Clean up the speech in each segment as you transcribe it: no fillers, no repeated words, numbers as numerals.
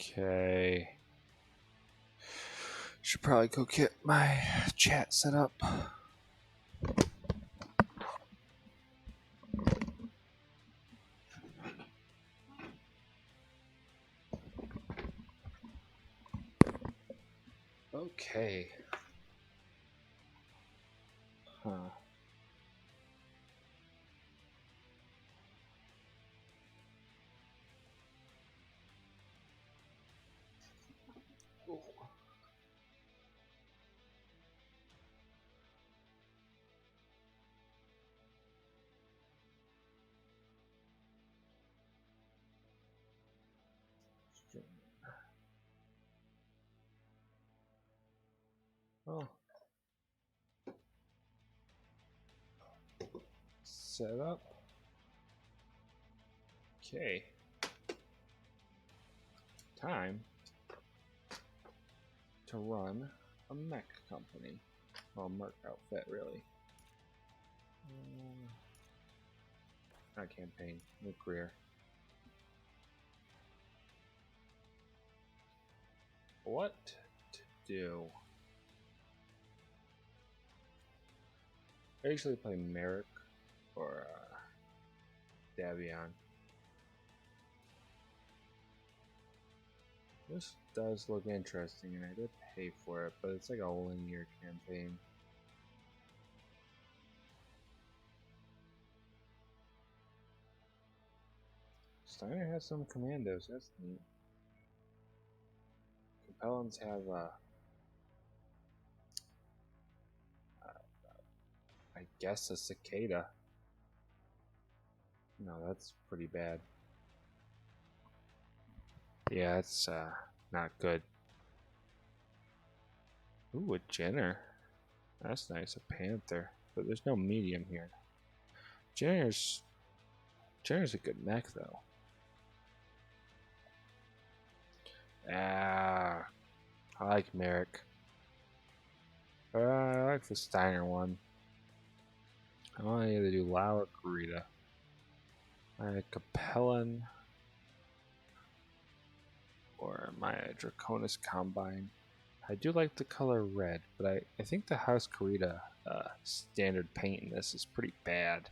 Okay. Should probably go get my chat set up. Okay. Huh. Oh. Set up. Okay. Time to run a mech company. Well, merc outfit, really. Not campaign, Mechwarrior. What to do? I usually play Merrick or Davion. This does look interesting, and I did pay for it, but it's like a linear campaign. Steiner has some commandos, that's neat. Capellans have I guess a cicada. No, that's pretty bad. Yeah, it's not good. Ooh, a Jenner. That's nice, a panther. But there's no medium here. Jenner's a good mech though. Ah, I like Merrick. I like the Steiner one. I want to either do Lau or Kurita. My Capellan or my Draconis Combine. I do like the color red, but I think the House Kurita standard paint in this is pretty bad.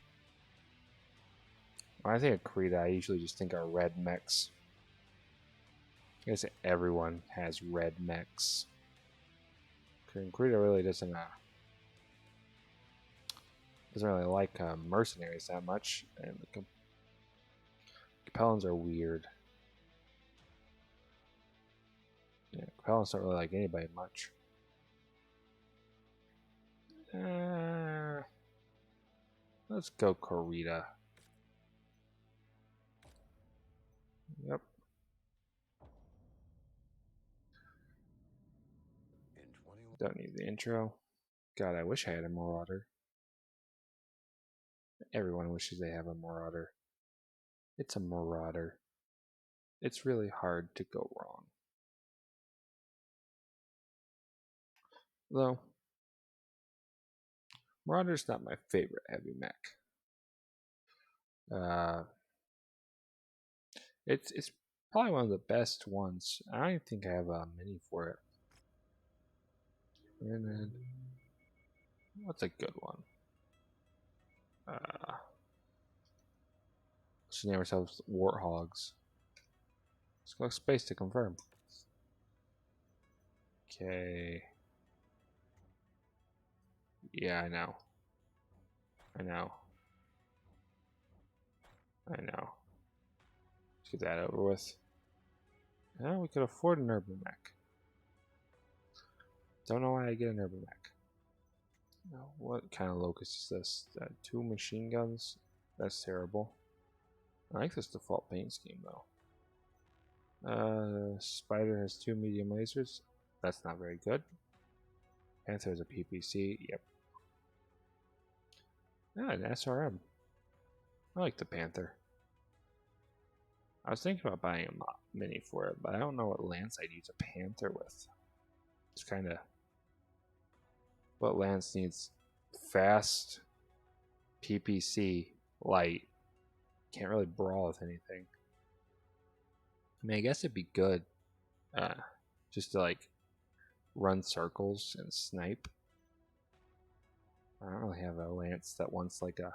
When I think of Kurita, I usually just think of red mechs. I guess everyone has red mechs. Kurita really doesn't really like mercenaries that much, and the Capellans are weird. Yeah, Capellans don't really like anybody much. Let's go Kurita. Yep. Don't need the intro. God, I wish I had a Marauder. Everyone wishes they have a Marauder. It's a Marauder. It's really hard to go wrong. Though, Marauder's not my favorite heavy mech. It's probably one of the best ones. I don't think I have a mini for it. And then, what's a good one? Let's name ourselves Warthogs. Let's go space to confirm. Okay. Yeah, I know. I know. I know. Let's get that over with. Now we could afford an urban mech. Don't know why I get an urban mech. Now, what kind of locust is this? 2 machine guns? That's terrible. I like this default paint scheme though. Spider has 2 medium lasers. That's not very good. Panther is a PPC. Yep. Ah, an SRM. I like the Panther. I was thinking about buying a mini for it, but I don't know what lance I'd use a Panther with. It's kind of... What lance needs fast, PPC, light. Can't really brawl with anything. I mean, I guess it'd be good just to like run circles and snipe. I don't really have a lance that wants like to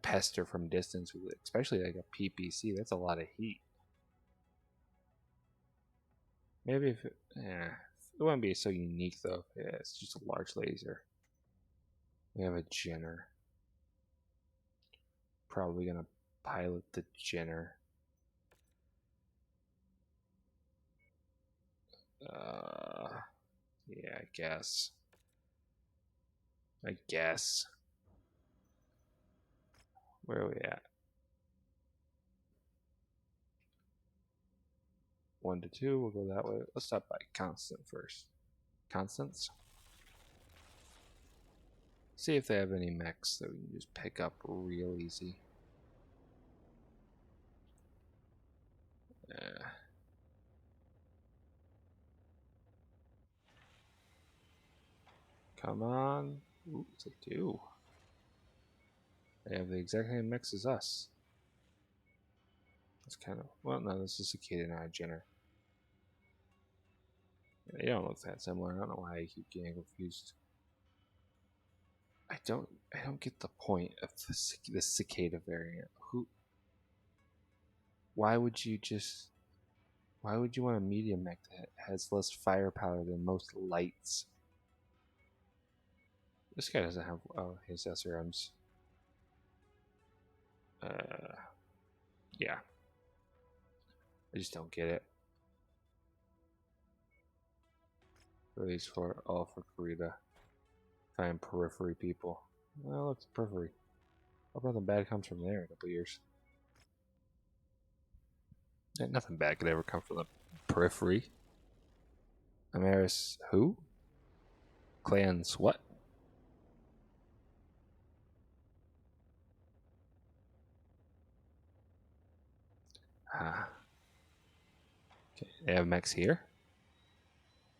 pester from distance, especially like a PPC. That's a lot of heat. Maybe if it wouldn't be so unique though. Yeah, it's just a large laser. We have a Jenner. Probably gonna pilot the Jenner. Yeah, I guess. Where are we at? 1 to 2, we'll go that way. Let's stop by Constant first. Constants? See if they have any mechs that we can just pick up real easy. Come on. Ooh, they do. They have the exact same mechs as us. It's kind of, well, no, this is Cicada, not a Jenner. They don't look that similar. I don't know why I keep getting confused. I don't get the point of the Cicada variant. Why would you want a medium mech that has less firepower than most lights? This guy doesn't have, oh, his SRMs. Yeah. I just don't get it. Release all for Kurita. Find periphery people. Well, it's periphery. Hope nothing bad comes from there in a couple years. Yeah, nothing bad could ever come from the periphery. Amaris who? Clans what? Ah. Okay, they have mechs here.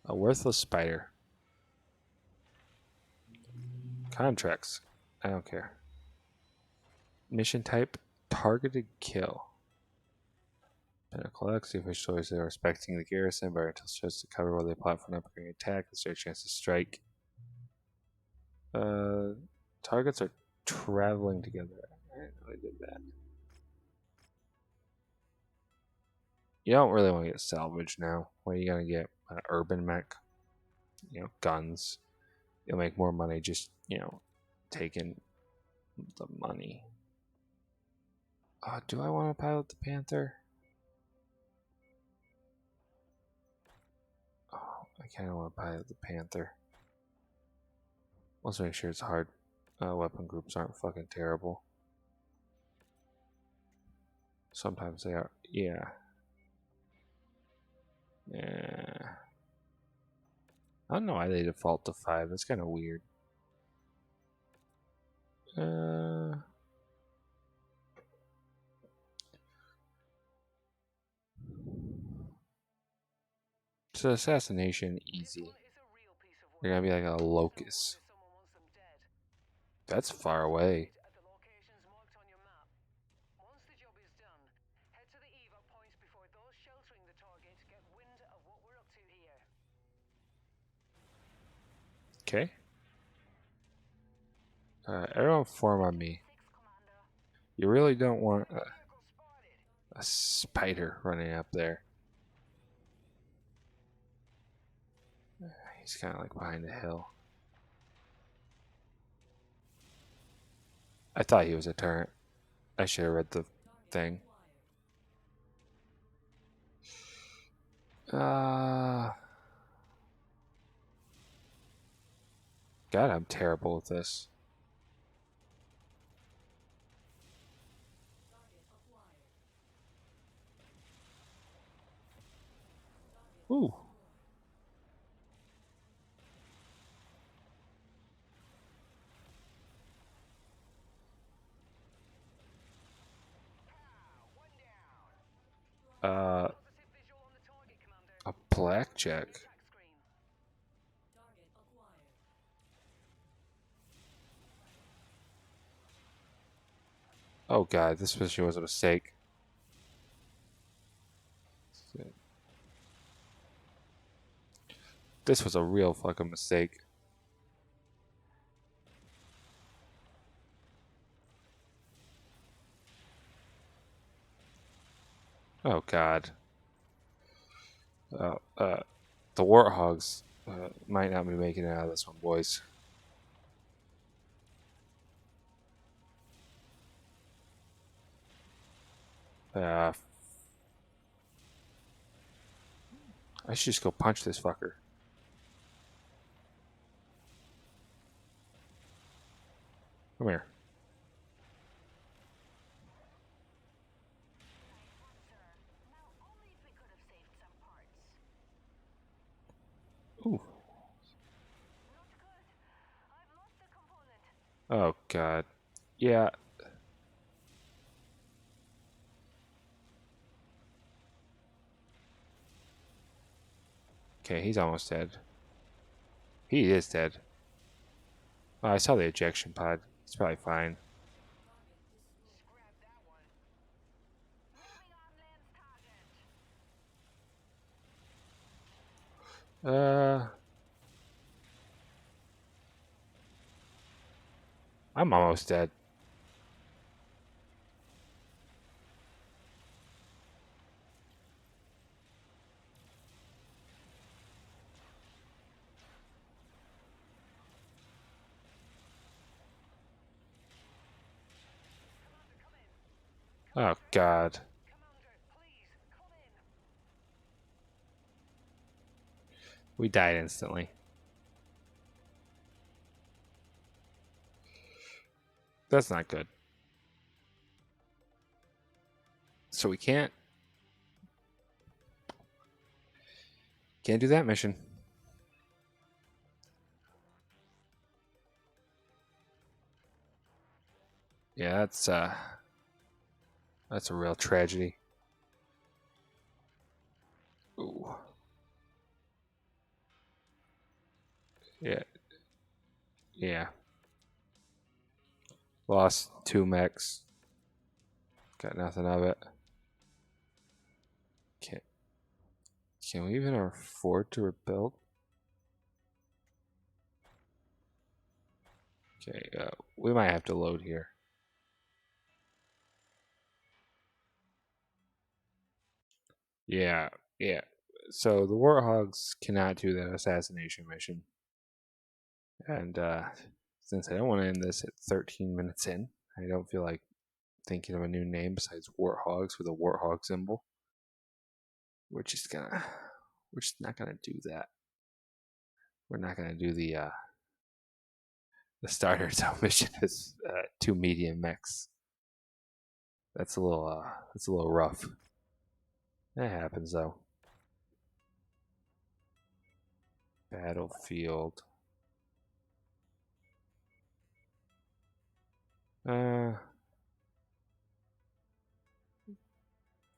A worthless spider. Contracts. I don't care. Mission type, targeted kill. Pinnacle X, the official choice they are respecting the garrison, but until starts to cover while they plot for an upcoming attack, it's their chance to strike. Targets are traveling together. I didn't know they did that. You don't really want to get salvage now. What are you gonna get? An urban mech? Guns. You'll make more money just, taking the money. Do I want to pilot the Panther? Oh, I kind of want to pilot the Panther. Let's make sure it's hard. Weapon groups aren't fucking terrible. Sometimes they are. Yeah. Yeah. I don't know why they default to 5. That's kind of weird. So assassination, easy. They're gonna be like a locust. That's far away. Okay. Everyone form on me. You really don't want a spider running up there. He's kind of like behind the hill. I thought he was a turret. I should have read the thing. God, I'm terrible with this. Ooh. A blackjack. Oh god, this mission was a mistake. This was a real fucking mistake. Oh god. The warthogs might not be making it out of this one, boys. I should just go punch this fucker. Come here. Ooh. Oh god. Yeah. Okay, he's almost dead. He is dead. Oh, I saw the ejection pod. It's probably fine. I'm almost dead. Oh god. We died instantly. That's not good. So we can't do that mission. Yeah, that's a real tragedy. Ooh. Yeah. Yeah. Lost 2 mechs. Got nothing of it. Can we even afford to rebuild? Okay, we might have to load here. Yeah, yeah. So the warthogs cannot do that assassination mission. And since I don't want to end this at 13 minutes in, I don't feel like thinking of a new name besides warthogs with a warthog symbol. We're just not gonna do that. We're not gonna do the starter zone mission as 2 medium mechs. That's a little rough. That happens though. Battlefield.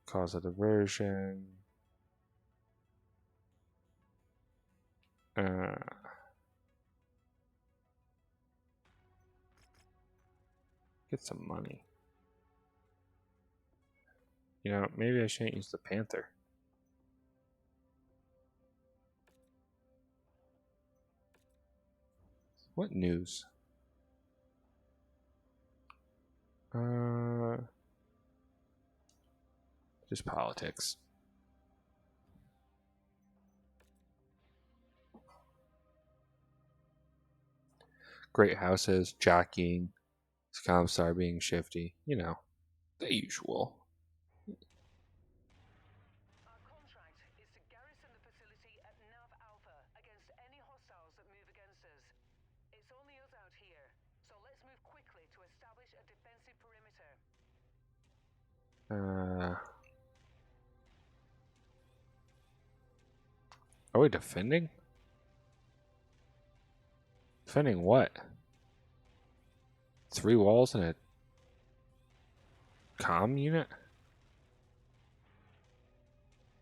Cause a diversion. Get some money. You know, maybe I shouldn't use the Panther. What news? Just politics. Great houses, jockeying, Scomstar being shifty. You know, the usual. Are we defending? Defending what? 3 walls and a comm unit?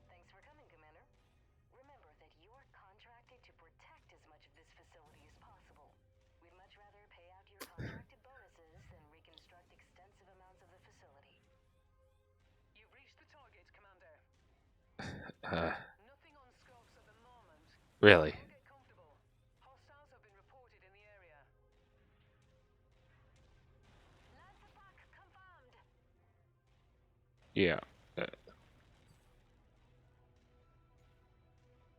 Thanks for coming, Commander. Remember that you are contracted to protect as much of this facility as possible. We'd much rather pay out your contracted bonuses than reconstruct extensive amounts of the facility. You've reached the target, Commander. Nothing on scopes at the moment. Really? Yeah.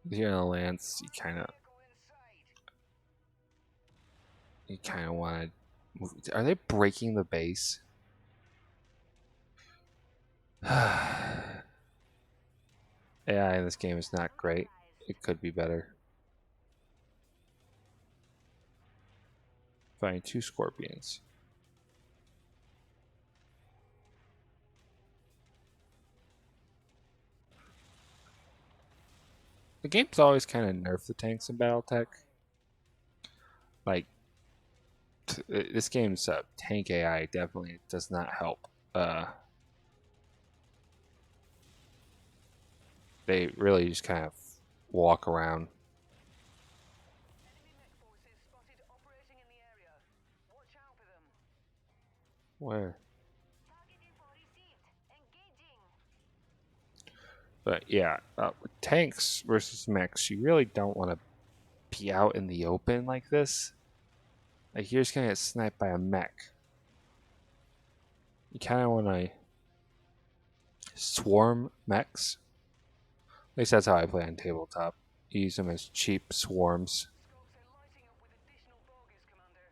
Here on the Lance, you kind of want to. Are they breaking the base? AI in this game is not great. It could be better. Find 2 scorpions. The game's always kind of nerfed the tanks in BattleTech. Like, this game's tank AI definitely does not help. They really just kind of walk around. Enemy mech forces spotted operating in the area. Watch out for them. Where? Target info received. Engaging. But yeah, with tanks versus mechs, you really don't want to be out in the open like this. Like, you're just gonna get sniped by a mech. You kind of want to swarm mechs. At least that's how I play on tabletop. You use them as cheap swarms. Scopes are lighting up with additional bogies, Commander.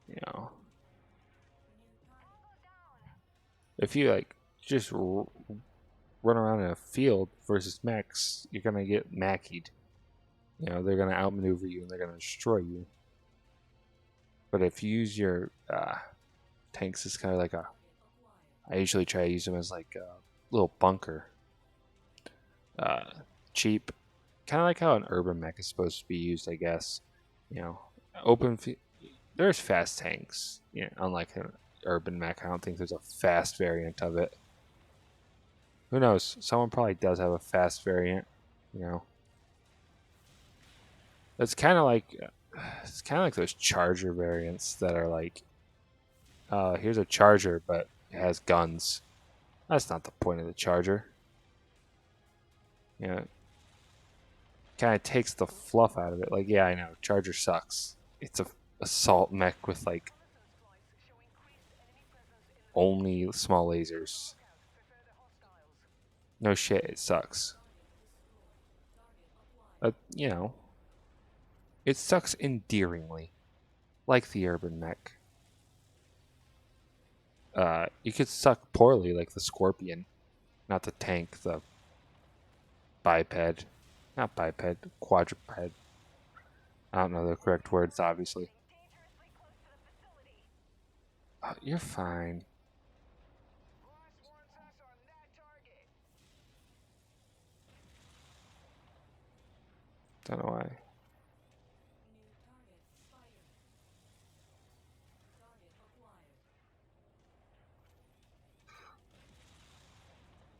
You know, Tango down. if you like just run around in a field versus mechs, you're gonna get mackied. You know, they're gonna outmaneuver you and they're gonna destroy you. But if you use your tanks as kind of like a, I usually try to use them as like a little bunker. Cheap, kind of like how an urban mech is supposed to be used, I guess. You know, there's fast tanks. You know, unlike an urban mech, I don't think there's a fast variant of it. Who knows? Someone probably does have a fast variant. You know, it's kind of like those charger variants that are like, here's a charger, but it has guns. That's not the point of the charger. You know, kind of takes the fluff out of it. Like, yeah, I know, charger sucks. It's a assault mech with like only small lasers. No shit, it sucks. You know, it sucks endearingly, like the urban mech. You could suck poorly, like the scorpion, not the tank, the biped, not biped, quadruped. I don't know the correct words, obviously. You're fine. Don't know why.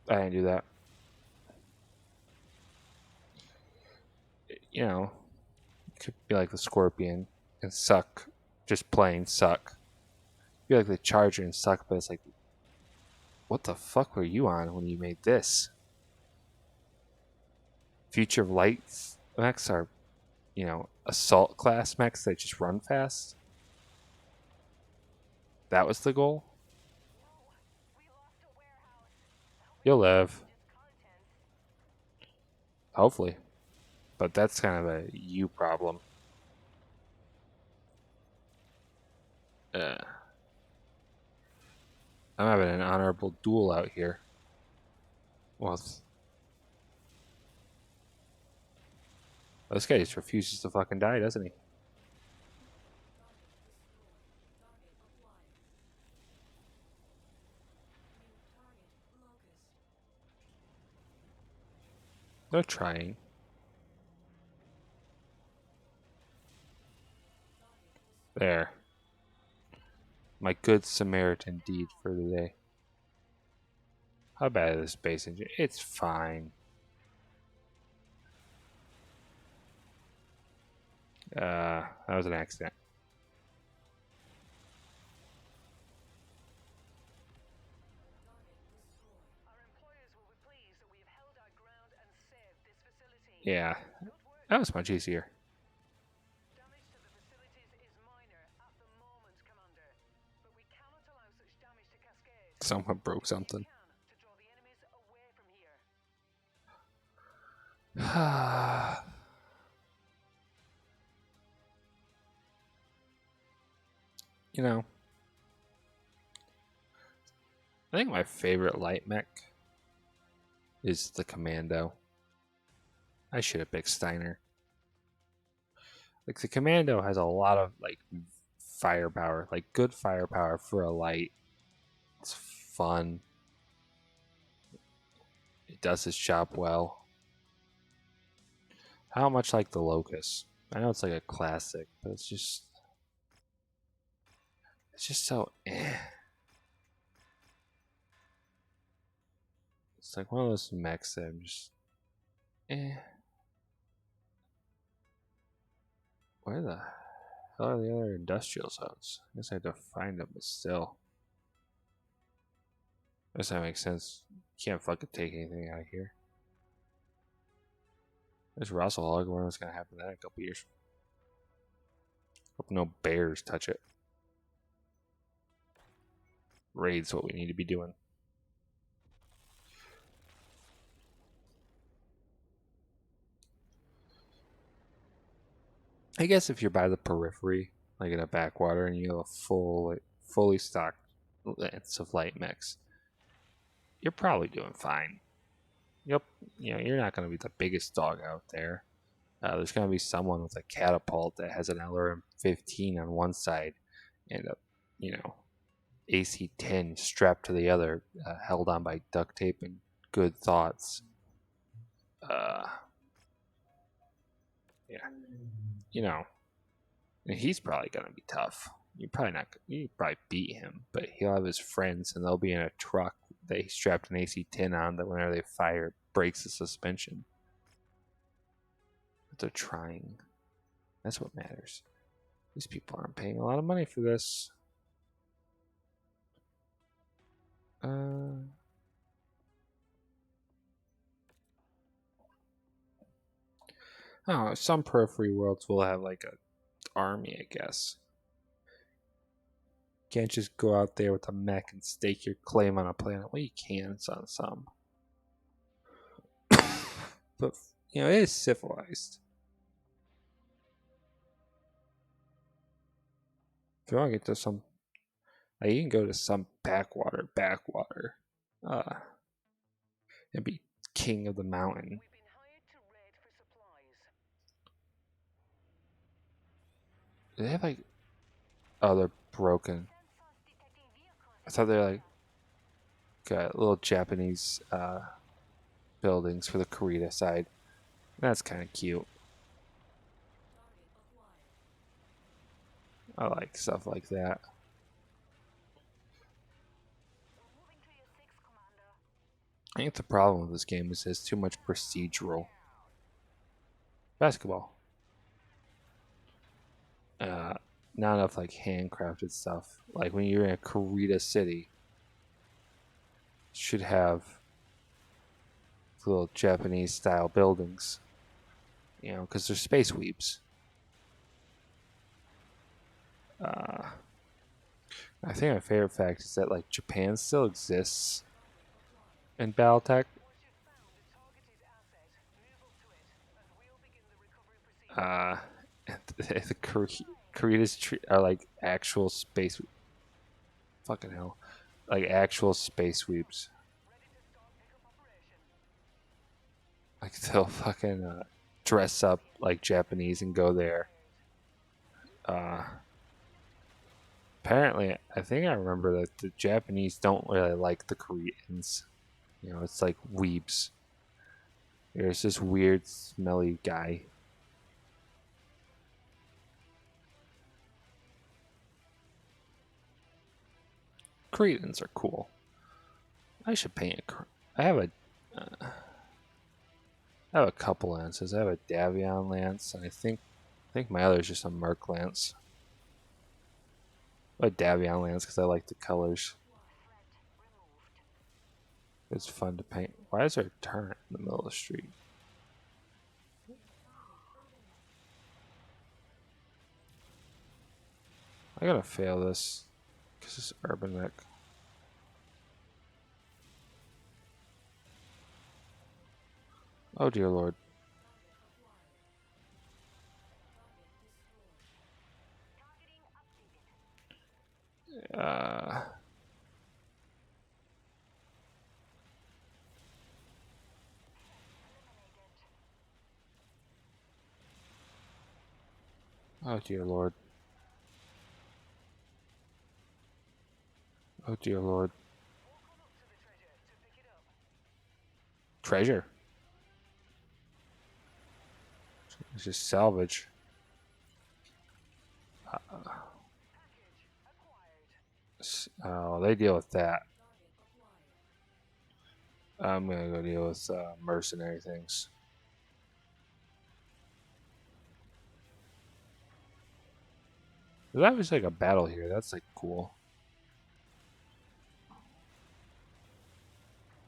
I didn't do that. You know, it could be like the scorpion and suck, just plain suck. Be like the charger and suck, but it's like, what the fuck were you on when you made this? Future of Light mechs are, you know, assault class mechs that just run fast. That was the goal. You'll live. Hopefully. But that's kind of a you problem. I'm having an honorable duel out here. Well, this guy just refuses to fucking die, doesn't he? No trying. There. My good Samaritan deed for the day. How bad is this base engine? It's fine. That was an accident. Yeah, that was much easier. Damage to the facilities is minor at the moment, Commander, but we cannot allow such damage to cascade. Someone broke something. You know, I think my favorite light mech is the Commando. I should have picked Steiner. Like the Commando has a lot of like firepower, like good firepower for a light. It's fun. It does its job well. How much like the Locust? I know it's like a classic, but it's just so eh. It's like one of those mechs that I'm just eh. Where the hell are the other industrial zones? I guess I have to find them, but still. I guess that makes sense. You can't fucking take anything out of here. There's Russell Hog. When it's gonna happen that in a couple years. Hope no bears touch it. Raid's what we need to be doing. I guess if you're by the periphery, like in a backwater, and you have a fully stocked lance of light mechs, you're probably doing fine. Yep, you're not going to be the biggest dog out there. There's going to be someone with a catapult that has an LRM 15 on one side and a, AC 10 strapped to the other, held on by duct tape and good thoughts. Yeah, and he's probably going to be tough. You probably beat him, but he'll have his friends and they'll be in a truck that he strapped an AC 10 on that whenever they fire, it breaks the suspension. But they're trying. That's what matters. These people aren't paying a lot of money for this. Some periphery worlds will have like an army, I guess. Can't just go out there with a mech and stake your claim on a planet. Well, you can on some. But, it is civilized. If you want to get to some, you can go to some backwater, and be king of the mountain. Do they have like, they're broken. I thought they're like, got little Japanese buildings for the Kurita side. That's kind of cute. I like stuff like that. I think the problem with this game is it's too much procedural. Basketball. Not enough like handcrafted stuff. Like when you're in a Kurita city, should have little Japanese style buildings. Because they're space weebs. I think my favorite fact is that like Japan still exists in BattleTech. The Kurita's are like actual space. Fucking hell, like actual space weebs. Like they'll fucking dress up like Japanese and go there. Apparently, I think I remember that the Japanese don't really like the Koreans. It's like weebs. There's this weird, smelly guy. Cretans are cool. I should paint I have a couple lances. I have a Davion lance, and I think my other is just a Merc lance. I have a Davion lance because I like the colors. It's fun to paint. Why is there a turret in the middle of the street? I gotta fail this because it's urban mech. Oh dear lord. Uh, oh dear lord. Oh dear lord. Treasure. It's just salvage. Oh, they deal with that. I'm gonna go deal with mercenary things. There's obviously like a battle here. That's like cool.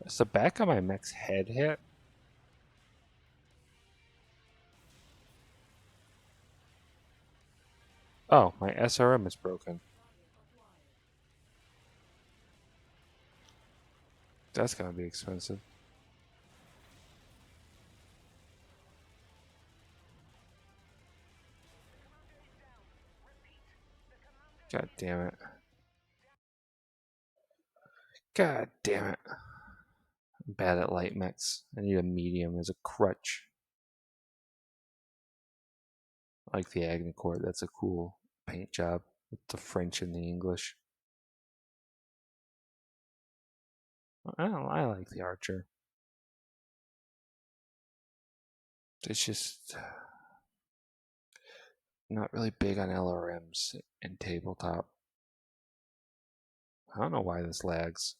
Is the back of my mech's head hit? Oh, my SRM is broken. That's gonna be expensive. God damn it. God damn it. I'm bad at light mechs. I need a medium as a crutch. I like the Agnicord. That's a cool paint job with the French and the English. I like the Archer. It's just not really big on LRMs and tabletop. I don't know why this lags.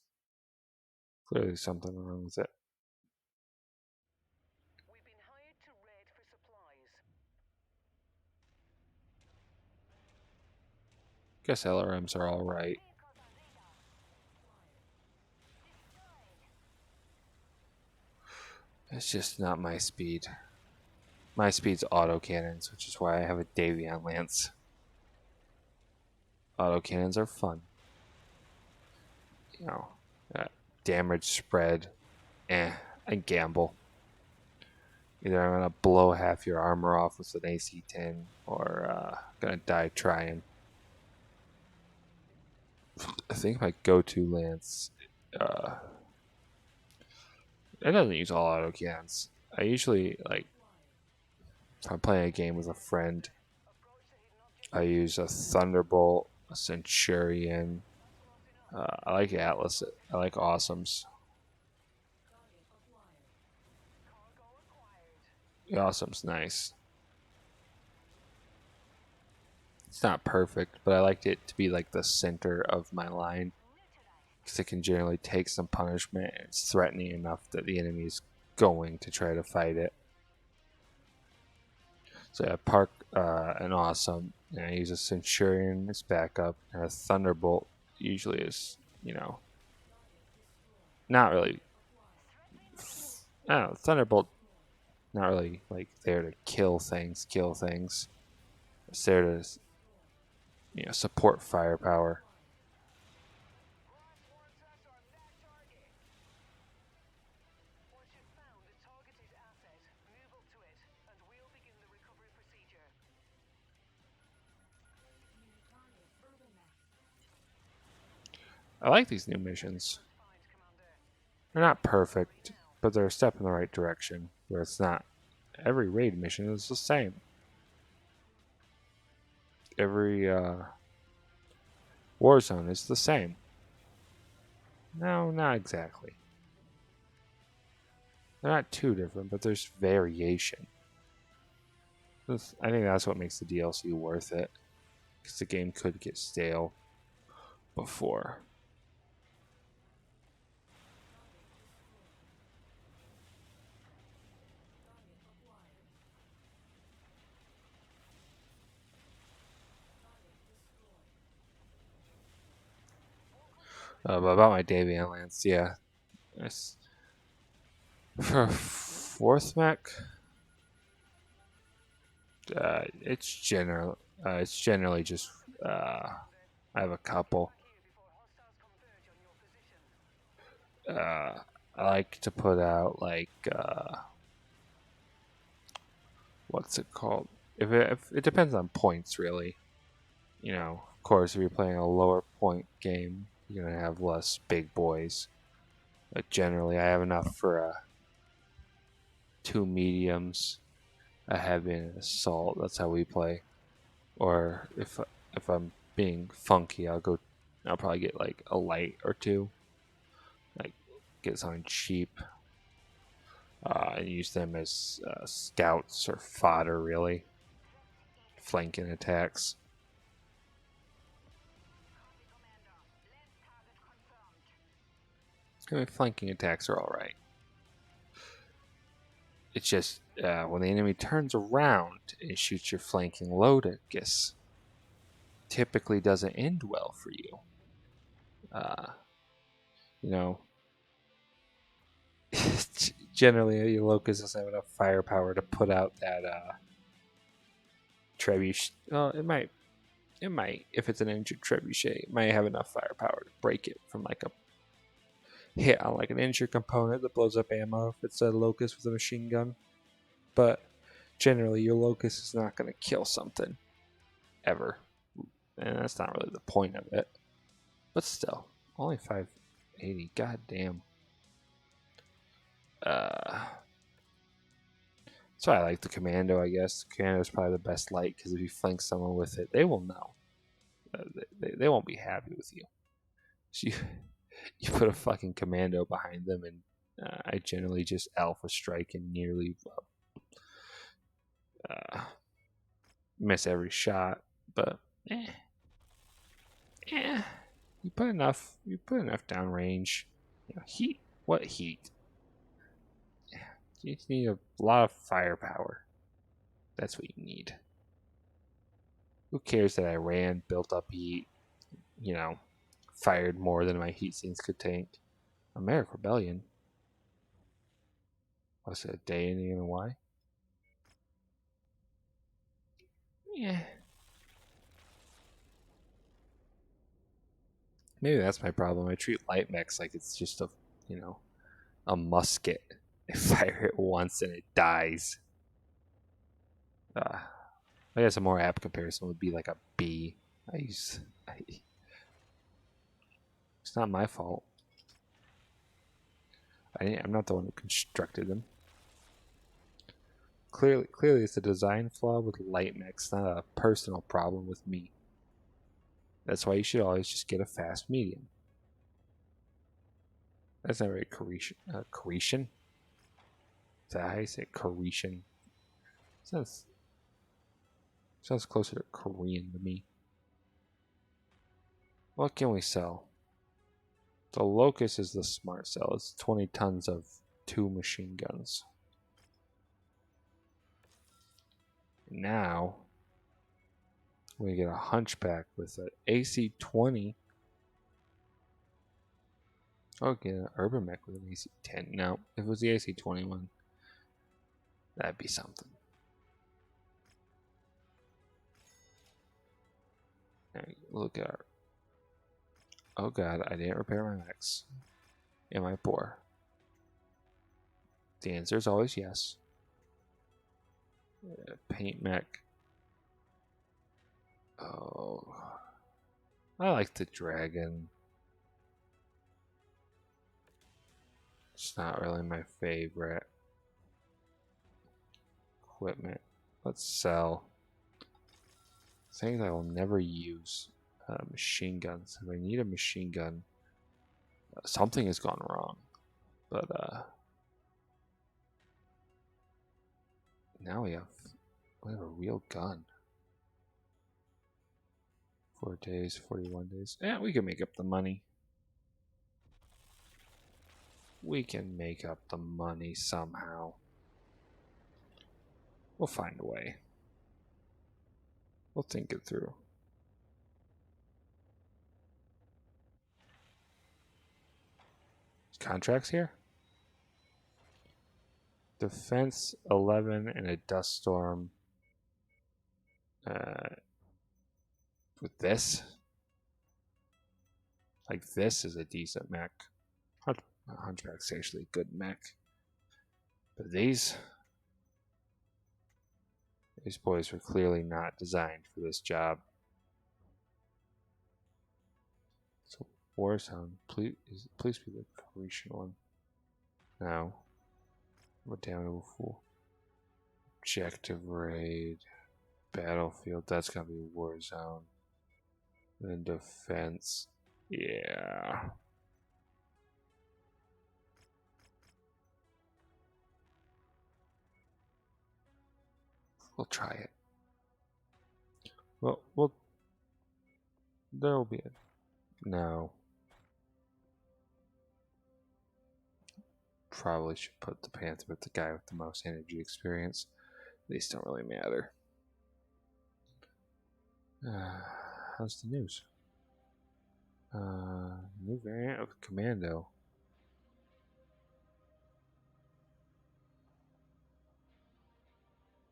Clearly something wrong with it. We've been hired to raid for supplies. Guess LRMs are alright. It's just not my speed. My speed's autocannons, which is why I have a Davion Lance. Autocannons are fun. You know, damage spread, I gamble. Either I'm gonna blow half your armor off with an AC-10, or gonna die trying. I think my go-to lance, it doesn't use all autocannons. I usually if I'm playing a game with a friend, I use a Thunderbolt, a Centurion. I like Atlas. I like Awesomes. The Awesome's nice. It's not perfect, but I liked it to be like the center of my line, because it can generally take some punishment and it's threatening enough that the enemy is going to try to fight it. So I park an Awesome, and I use a Centurion as backup, and a Thunderbolt usually is, not really. I don't know, Thunderbolt not really like there to kill things. It's there to support firepower. I like these new missions. They're not perfect, but they're a step in the right direction. Where it's not every raid mission is the same. Every war zone is the same. No, not exactly. They're not too different, but there's variation. I think that's what makes the DLC worth it, because the game could get stale before. But about my Davion Lance, yeah. For fourth mech, it's generally just I have a couple. I like to put out what's it called? If it depends on points, really. You know, of course, if you're playing a lower point game, you're gonna have less big boys. But generally, I have enough for 2 mediums, a heavy, and an assault. That's how we play. Or if I'm being funky, I'll probably get like a light or 2, like get something cheap, and use them as scouts or fodder, really, flanking attacks. I mean, flanking attacks are all right. It's just when the enemy turns around and shoots your flanking loadouts, typically doesn't end well for you. You know, generally your locust doesn't have enough firepower to put out that trebuchet. Well, it might. If it's an injured trebuchet, it might have enough firepower to break it from like a hit on like an injured component that blows up ammo if it's a locust with a machine gun. But generally, your locust is not going to kill something ever, and that's not really the point of it. But still, only 580. God damn. That's why I like the commando. I guess the commando is probably the best light because if you flank someone with it, they will know. They won't be happy with you. So you put a fucking commando behind them, and I generally just alpha strike and nearly miss every shot. But you put enough downrange. You know, heat. What heat? You just need a lot of firepower. That's what you need. Who cares that I ran, built up heat, you know, fired more than my heat sinks could tank? American Rebellion. Was it a day ending in a Y? Yeah. Maybe that's my problem. I treat light mechs like it's just a musket. I fire it once and it dies. I guess a more apt comparison would be like a bee. It's not my fault. I'm not the one who constructed them. Clearly, it's a design flaw with light mechs, not a personal problem with me. That's why you should always just get a fast medium. That's not very Coretian. Coretian? Is that how you say Coretian? Sounds closer to Korean to me. What can we sell? The Locust is the smart sell. It's 20 tons of 2 machine guns. Now we get a hunchback with an AC-20. Oh, get an urban mech with an AC-10. No, if it was the AC-21, that'd be something. Look at our... Oh god, I didn't repair my mechs. Am I poor? The answer is always yes. Paint mech. Oh, I like the dragon. It's not really my favorite. Equipment. Let's sell. Things I will never use. Machine guns. If I need a machine gun, something has gone wrong. But now we have a real gun. 4 days, 41 days. Yeah, we can make up the money. We can make up the money somehow. We'll find a way. We'll think it through. Contracts here? Defense 11 and a dust storm. With this? Like this is a decent mech. Hunchback's actually a good mech. But these... These boys were clearly not designed for this job. So, Warzone, please be the Croatian one. No. What damn fool. Objective raid. Battlefield, that's gonna be Warzone. Then defense. Yeah. We'll try it. Well, there'll be it. No. Probably should put the Panther with the guy with the most energy experience. These don't really matter. How's the news? New variant of Commando.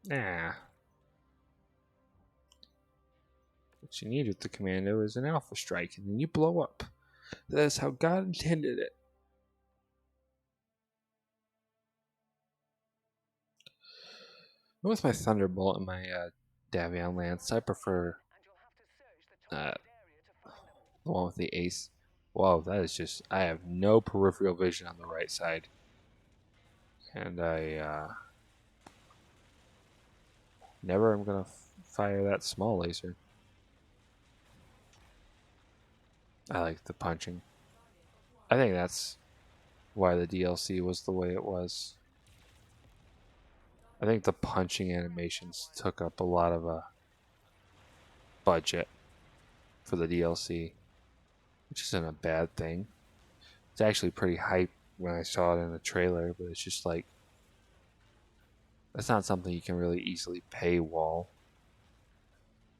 Nah. What you need with the Commando is an alpha strike, and then you blow up. That's how God intended it. With my Thunderbolt and my Davion Lance, I prefer the one with the Ace. Whoa, that is just... I have no peripheral vision on the right side. And I never am going to fire that small laser. I like the punching. I think that's why the DLC was the way it was. I think the punching animations took up a lot of a budget for the DLC, which isn't a bad thing. It's actually pretty hype when I saw it in the trailer, but it's just like, that's not something you can really easily paywall.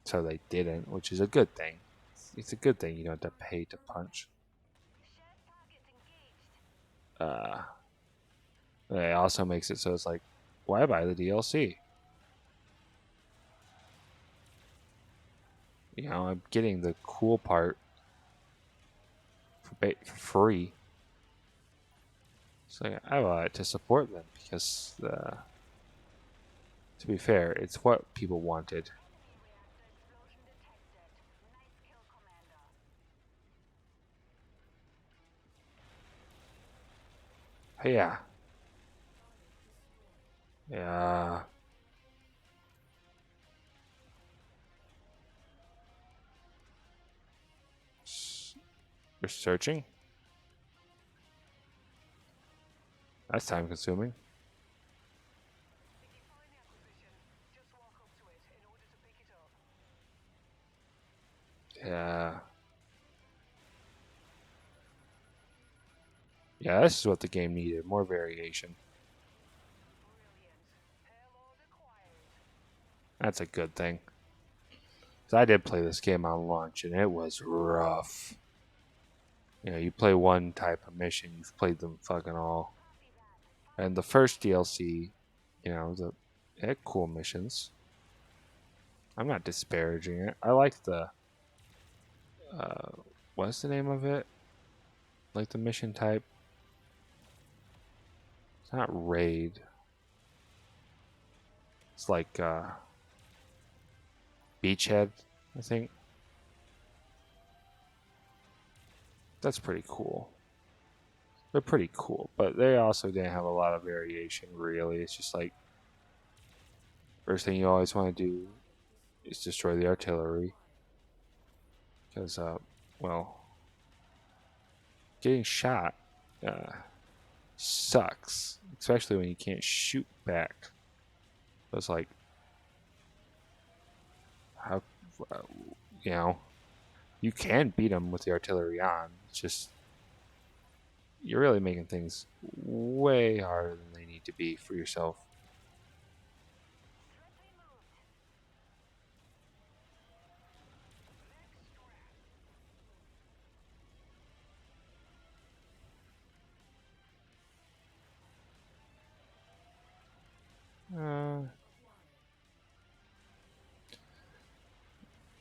So they didn't, which is a good thing. It's a good thing you don't have to pay to punch. It also makes it so it's like, why buy the DLC? You know, I'm getting the cool part for free. So I want it to support them because, to be fair, it's what people wanted. Hey, yeah. Yeah. You're searching? That's time consuming. Yeah. Yeah, this is what the game needed. More variation. That's a good thing. Because I did play this game on launch, and it was rough. You know, you play one type of mission, you've played them fucking all. And the first DLC, you know, it had cool missions. I'm not disparaging it. I like the, what's the name of it? Like the mission type. It's not raid. It's like, beachhead, I think. That's pretty cool. They're pretty cool, but they also didn't have a lot of variation, really. It's just like, first thing you always want to do is destroy the artillery. Because, well, getting shot sucks, especially when you can't shoot back. So it's like, how, you know, you can beat them with the artillery on. It's just, you're really making things way harder than they need to be for yourself.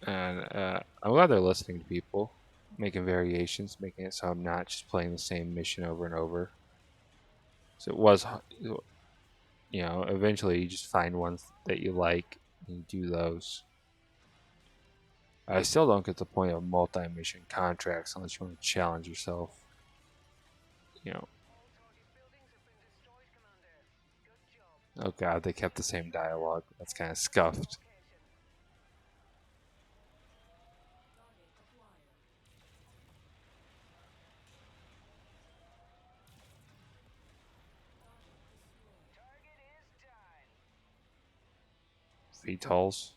And I'm glad they're listening to people, making variations, making it so I'm not just playing the same mission over and over. So it was, you know, eventually you just find ones that you like, You do those. I still don't get the point of multi-mission contracts unless you want to challenge yourself. You know. Oh god, they kept the same dialogue. That's kind of scuffed. VTOLs.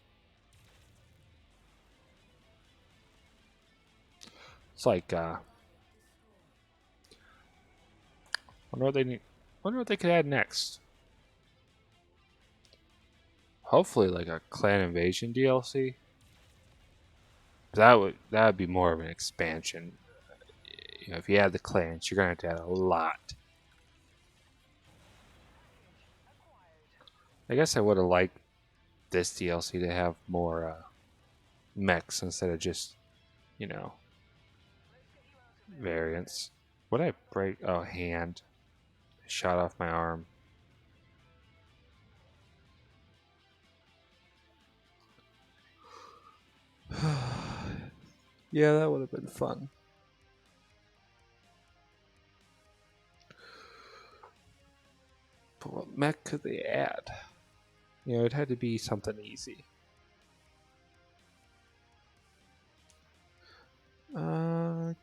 It's like, wonder what they need. Wonder what they could add next. Hopefully, like a clan invasion DLC. That would be more of an expansion. You know, if you add the clans, you're gonna have to add a lot. I guess I would have liked this DLC to have more mechs instead of just, you know, variants. What did I break? Oh, hand. I shot off my arm. Yeah, that would have been fun. But what mech could they add? You know, it had to be something easy.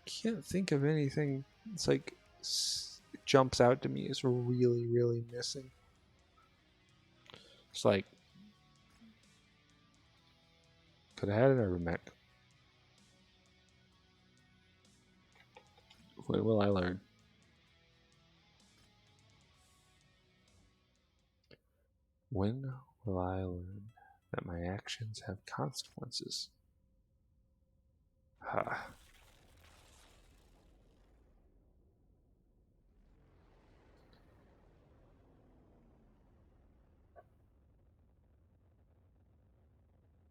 Can't think of anything. It's like jumps out to me is really, really missing. It's like, could have had another mech. When will I learn? When will I learn that my actions have consequences? Ha.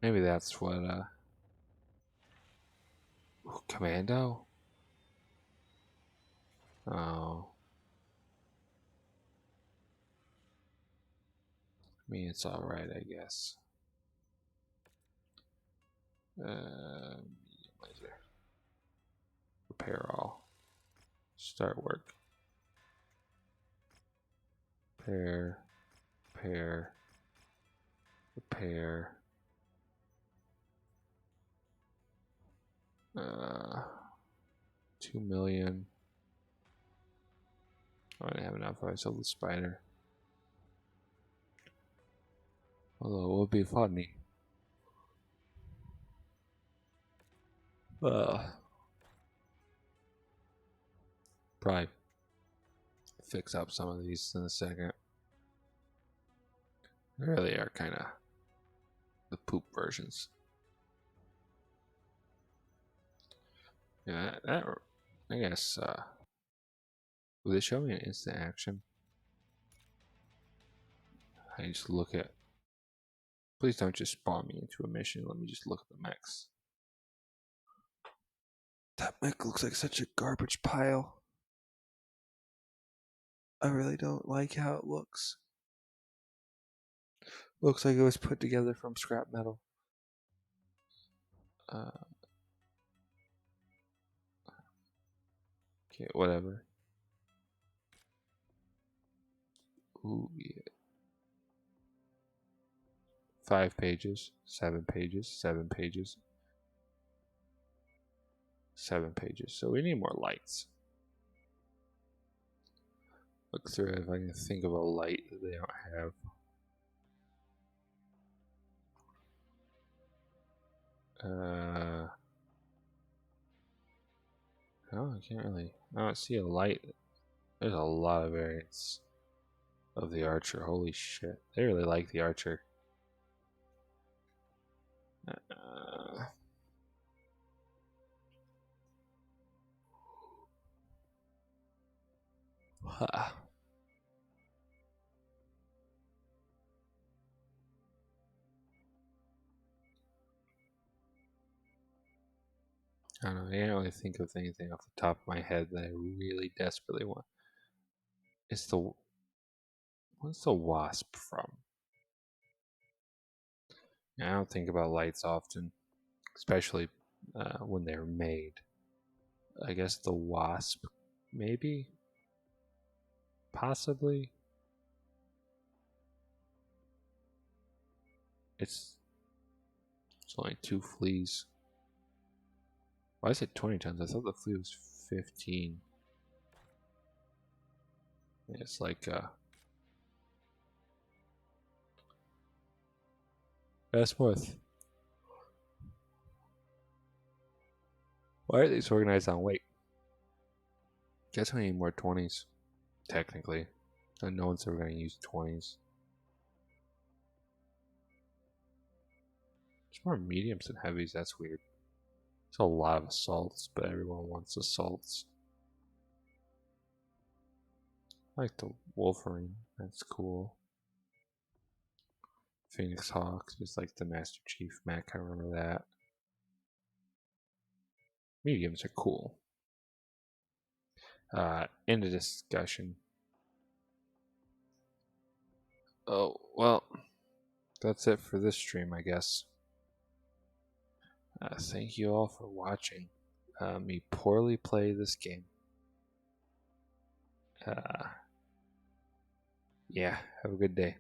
Maybe that's what, Commando? Oh. I mean, it's alright, I guess. Laser. Repair all. Start work. Repair. Repair. Repair. 2 million. I didn't have enough. I sold the spider. Although it would be funny. Probably fix up some of these in a second. They really are kind of the poop versions. Yeah, I guess. Will they show me an instant action? I just look at. Please don't just spawn me into a mission. Let me just look at the mechs. That mech looks like such a garbage pile. I really don't like how it looks. Looks like it was put together from scrap metal. Okay, whatever. Ooh, yeah. 5 pages, 7 pages, 7 pages, 7 pages. So we need more lights. Look through if I can think of a light that they don't have. Oh, I can't really. I don't see a light. There's a lot of variants of the archer. Holy shit. They really like the archer. Uh, huh. I don't know. I can't really think of anything off the top of my head that I really desperately want. It's the. What's the wasp from? I don't think about lights often, especially when they're made. I guess the wasp, maybe, possibly. It's only 2 fleas. Why is it 20 tons? I thought the flea was 15. It's like that's worth. Why are these organized on weight? Guess we need more 20s, technically. And no one's ever going to use 20s. There's more mediums than heavies, that's weird. There's a lot of assaults, but everyone wants assaults. I like the Wolverine, that's cool. Phoenix Hawks is like the Master Chief mech, I remember that. Mediums are cool. End of discussion. Oh, well, that's it for this stream, I guess. Thank you all for watching me poorly play this game. Yeah, have a good day.